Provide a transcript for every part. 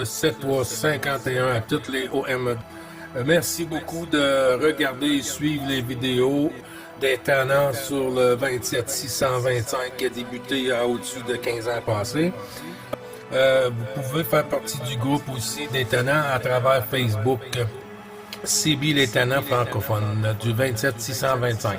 7351 à toutes les OM. Merci beaucoup de regarder et suivre les vidéos des tenants sur le 27625 qui a débuté à au-dessus de 15 ans passés. Vous pouvez faire partie du groupe aussi des tenants à travers Facebook. CB les tenants francophones du 27625.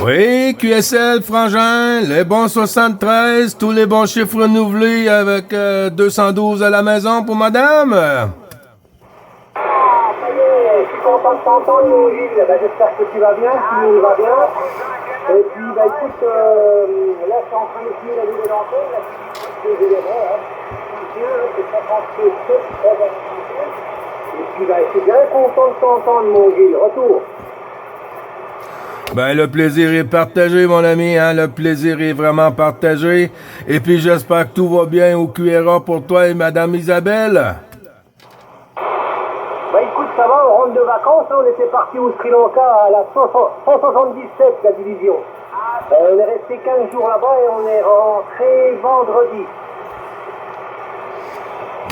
Oui, QSL, Frangin, les bons 73, tous les bons chiffres renouvelés avec 212 à la maison pour madame. Ah, ça y est, je suis content de t'entendre, mon Gilles. J'espère que tu vas bien, tout le monde va bien. Et puis, écoute, là, je suis en train de finir la nouvelle antenne, là, je suis éléments, hein. C'est 57, et puis, je suis bien content de t'entendre, mon Gilles. Retour. Le plaisir est partagé, mon ami, hein. Le plaisir est vraiment partagé. Et puis, j'espère que tout va bien au QRA pour toi et madame Isabelle. Écoute, ça va, on rentre de vacances, hein. On était parti au Sri Lanka à la 177, la division. On est resté 15 jours là-bas et on est rentré vendredi.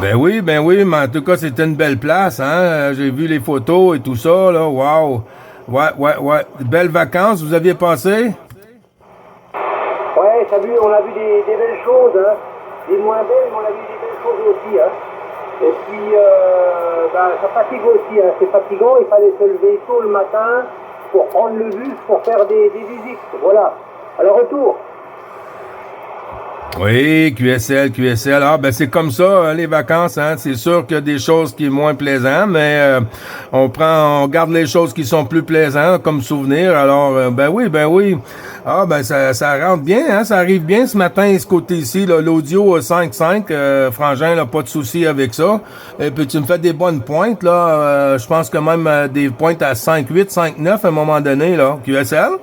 Ben oui, mais en tout cas, c'était une belle place, hein. J'ai vu les photos et tout ça, là, wow. Ouais. Belles vacances, vous aviez passé? Ouais, t'as vu, on a vu des belles choses, hein. Des moins belles, mais on a vu des belles choses aussi, hein. Et puis, ça fatigue aussi, hein. C'est fatigant, il fallait se lever tôt le matin pour prendre le bus, pour faire des visites, voilà. Alors, retour. Oui, QSL. Ah, c'est comme ça, les vacances, hein. C'est sûr qu'il y a des choses qui sont moins plaisantes, mais on garde les choses qui sont plus plaisantes comme souvenir. Alors, oui. Ah, ça rentre bien, hein. Ça arrive bien ce matin, ce côté-ci, là, l'audio 5.5, Frangin, là, pas de souci avec ça. Et puis, tu me fais des bonnes pointes, là. Je pense que même des pointes à 5.8, 5.9 à un moment donné, là. QSL?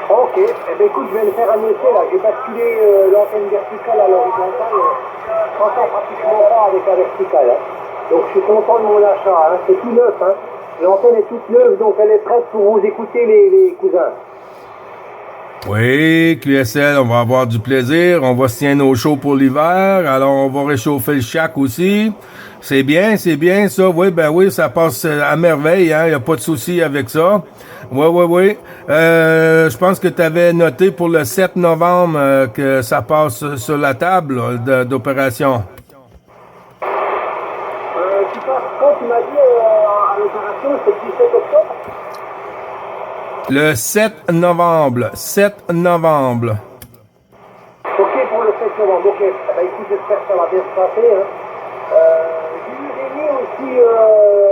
Ok, écoute, je vais le faire un essai là. J'ai basculé l'antenne verticale à l'horizontale. Je m'entends pratiquement pas avec la verticale. Hein. Donc je suis content de mon achat. Hein. C'est tout neuf. Hein. L'antenne est toute neuve, donc elle est prête pour vous écouter les cousins. Oui, QSL, on va avoir du plaisir. On va se tenir au chaud pour l'hiver. Alors, on va réchauffer le shack aussi. C'est bien, ça. Oui, ça passe à merveille, hein. Y a pas de souci avec ça. Oui. Je pense que tu avais noté pour le 7 novembre que ça passe sur la table d'opération. Quand tu m'as dit à l'opération, c'est le 17 octobre? Le 7 novembre. 7 novembre. Ok, pour le 7 novembre. Ok, écoute, j'espère que ça va bien se passer. Hein. J'ai eu Rémi aussi,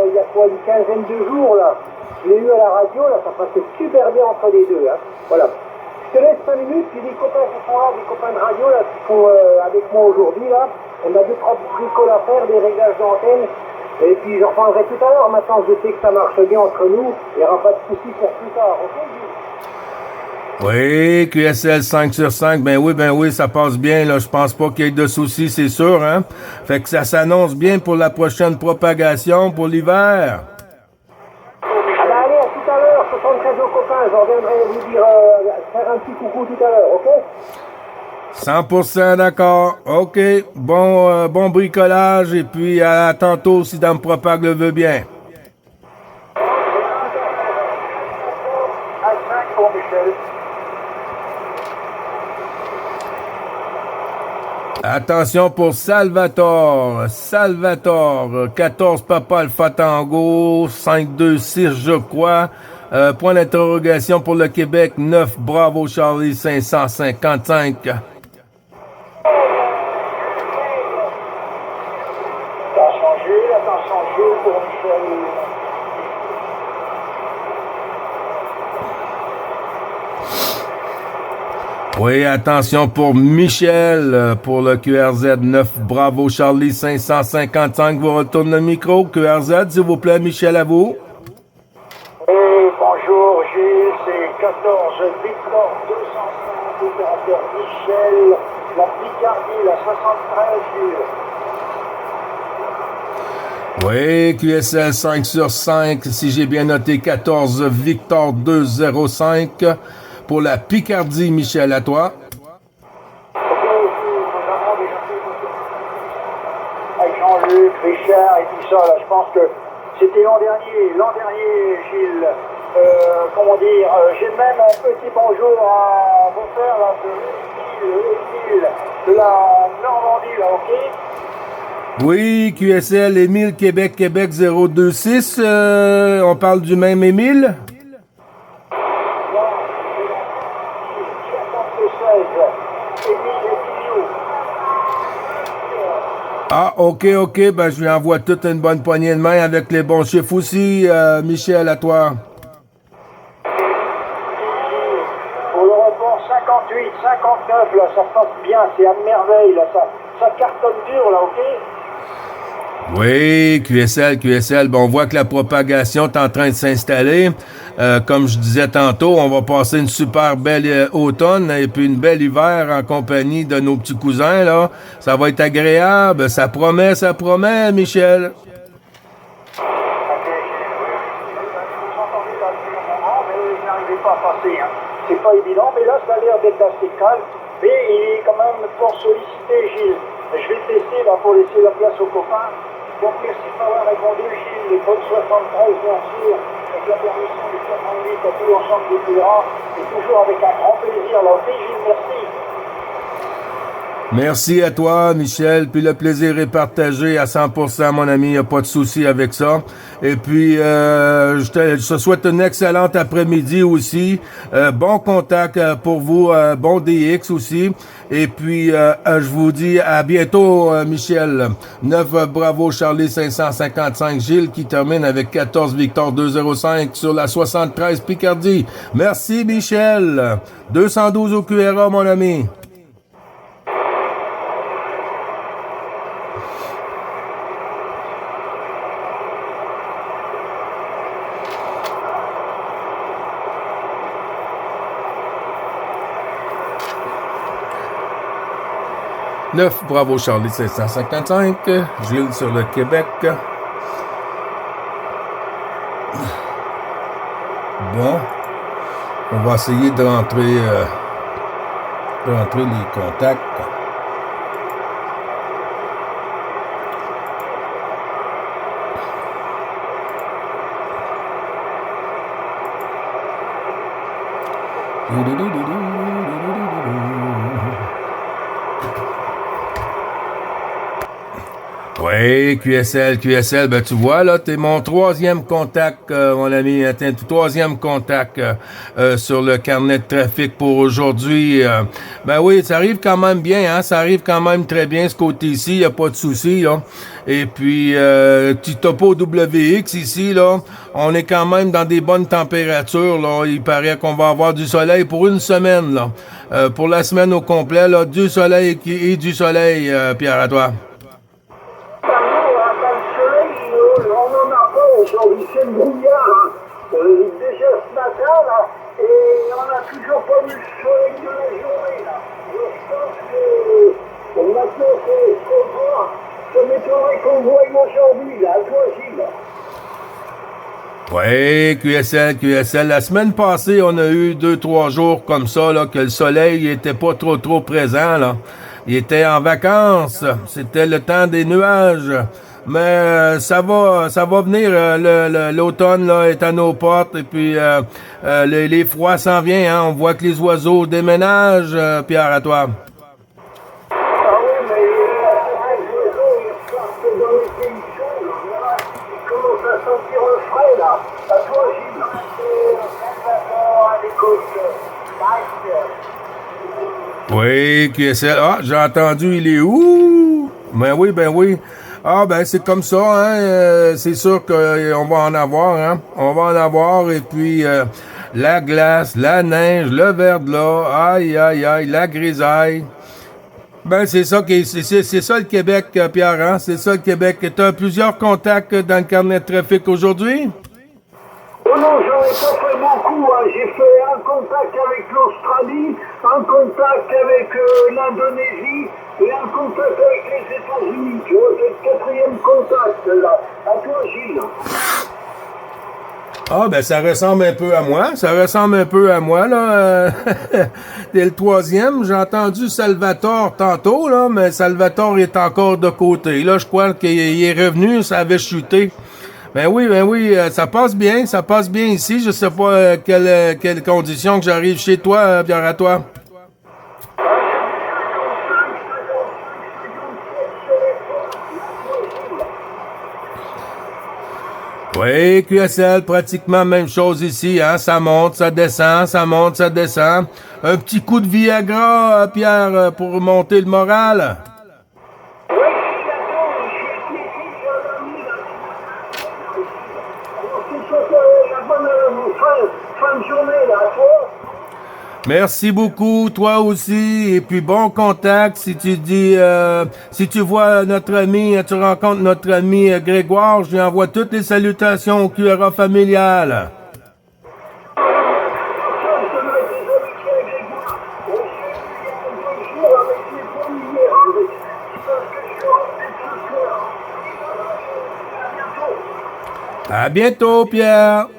il y a quoi, une quinzaine de jours, là. Je l'ai eu à la radio, là, ça passait super bien entre les deux. Hein. Voilà. Je te laisse 5 minutes, puis des copains qui sont là, des copains de radio, là, qui sont avec moi aujourd'hui, là. On a 2-3 bricoles à faire, des réglages d'antenne. Et puis j'en reprendrai tout à l'heure. Maintenant, je sais que ça marche bien entre nous. Il n'y aura pas de soucis pour plus tard. Ok, Oui, QSL 5 sur 5, ben oui, ça passe bien, là. Je pense pas qu'il y ait de soucis, c'est sûr, hein. Fait que ça s'annonce bien pour la prochaine propagation pour l'hiver. Allez, à tout à l'heure. 73 aux copains. Je reviendrai vous dire, faire un petit coucou tout à l'heure, ok? 100% d'accord. OK. Bon bricolage et puis à tantôt si Dame Propague le veut bien. Attention pour Salvatore. 14 Papa Alpha Tango, 526 je crois. Point d'interrogation pour le Québec, 9 Bravo Charlie 555. Pour Michel. Oui, attention pour Michel, pour le QRZ 9 Bravo Charlie 555. Vous retourne le micro. QRZ, s'il vous plaît, Michel, à vous. Et bonjour Gilles, c'est 14 Victor 205, opérateur Michel, la Picardie, la 73 Gilles. Oui, QSL 5 sur 5, si j'ai bien noté 14 Victor 205 pour la Picardie, Michel, à toi. Avec Jean-Luc, Richard et tout ça, là, je pense que c'était l'an dernier, Gilles. Comment dire, j'ai même un petit bonjour à mon frère là, de la Normandie, là, ok? Oui, QSL, Émile, Québec, 026. On parle du même Émile? Non, 76, Émile. Ah, OK, ben je lui envoie toute une bonne poignée de main avec les bons chiffres aussi, Michel, à toi. Pour le report 58, 59, là, ça passe bien, c'est à merveille, là, ça cartonne dur, là, ok? Oui, QSL, bon, on voit que la propagation est en train de s'installer. Comme je disais tantôt, on va passer une super belle automne et puis une belle hiver en compagnie de nos petits cousins, là. Ça va être agréable, ça promet, Michel. C'est pas évident, mais là, ça a l'air d'être assez calme. Mais il est quand même fort sollicité, Gilles. Je vais le tester là, pour laisser la place aux copains. Donc, merci de m'avoir répondu, Gilles. Les bonnes 73, bien sûr. Avec la permission du 88 à tout l'ensemble des Péras. Et toujours avec un grand plaisir. Là, ok, Gilles, merci. Merci à toi, Michel. Puis le plaisir est partagé à 100%, mon ami. Il n'y a pas de souci avec ça. Et puis, je te souhaite une excellente après-midi aussi. Bon contact pour vous. Bon DX aussi. Et puis, je vous dis à bientôt, Michel. 9 Bravo Charlie 555 Gilles qui termine avec 14 Victor 205 sur la 73 Picardie. Merci, Michel. 212 au QRA, mon ami. Bravo Charlie 555, Gilles sur le Québec. Bon, on va essayer de rentrer les contacts. Oui, QSL, ben tu vois, là, t'es mon troisième contact, mon ami, t'es ton troisième contact sur le carnet de trafic pour aujourd'hui. Ben oui, ça arrive quand même bien, hein, ça arrive quand même très bien ce côté-ci, y a pas de souci, là. Et puis, petit topo WX ici, là, on est quand même dans des bonnes températures, là. Il paraît qu'on va avoir du soleil pour une semaine, là. Pour la semaine au complet, là, du soleil et du soleil, Pierre, à toi. Aujourd'hui, c'est le brouillard. Hein. Déjà ce matin, là, et on n'a toujours pas eu le soleil de la journée. Là. Je pense que maintenant, c'est ce qu'on voit. Ça m'étonnerait qu'on voie aujourd'hui, là, à toi aussi, là. Oui, QSL. La semaine passée, on a eu 2-3 jours comme ça, là, que le soleil était pas trop présent, là. Il était en vacances. C'était le temps des nuages. Mais ça va venir. L'automne là est à nos portes et puis les froids s'en viennent. Hein. On voit que les oiseaux déménagent. Pierre, à toi. Ah oui, mais les oiseaux, ils sortent dans les pays chauds. Là. Ils commencent à sentir le frais là. À toi, Gilles. Oui, QSL. Ah, j'ai entendu. Il est où? Ben oui. Ah, ben, c'est comme ça, hein. C'est sûr qu'on va en avoir, hein. On va en avoir, et puis, la glace, la neige, le verglas, aïe, la grisaille. Ben, c'est ça c'est ça le Québec, Pierre, hein. C'est ça le Québec. T'as plusieurs contacts dans le carnet de trafic aujourd'hui? Oh non, j'en ai pas fait beaucoup. Hein. J'ai fait un contact avec l'Australie, un contact avec l'Indonésie et un contact avec les États-Unis. Tu vois, c'est le quatrième contact là. À toi, Gilles. Ah, ben ça ressemble un peu à moi. Ça ressemble un peu à moi, là. T'es le troisième. J'ai entendu Salvatore tantôt, là, mais Salvatore est encore de côté. Là, je crois qu'il est revenu, ça avait chuté. Ben oui, ça passe bien ici. Je sais pas quelles conditions que j'arrive chez toi, Pierre, à toi. Oui, QSL, pratiquement même chose ici, hein. Ça monte, ça descend, ça monte, ça descend. Un petit coup de Viagra, Pierre, pour monter le moral. Oui, d'accord, je suis ici sur la nuit. Je te souhaite la bonne fin de journée là, à toi. Merci beaucoup, toi aussi, et puis bon contact. Si tu vois notre ami, tu rencontres notre ami Grégoire, je lui envoie toutes les salutations au QRA familial. À bientôt, Pierre.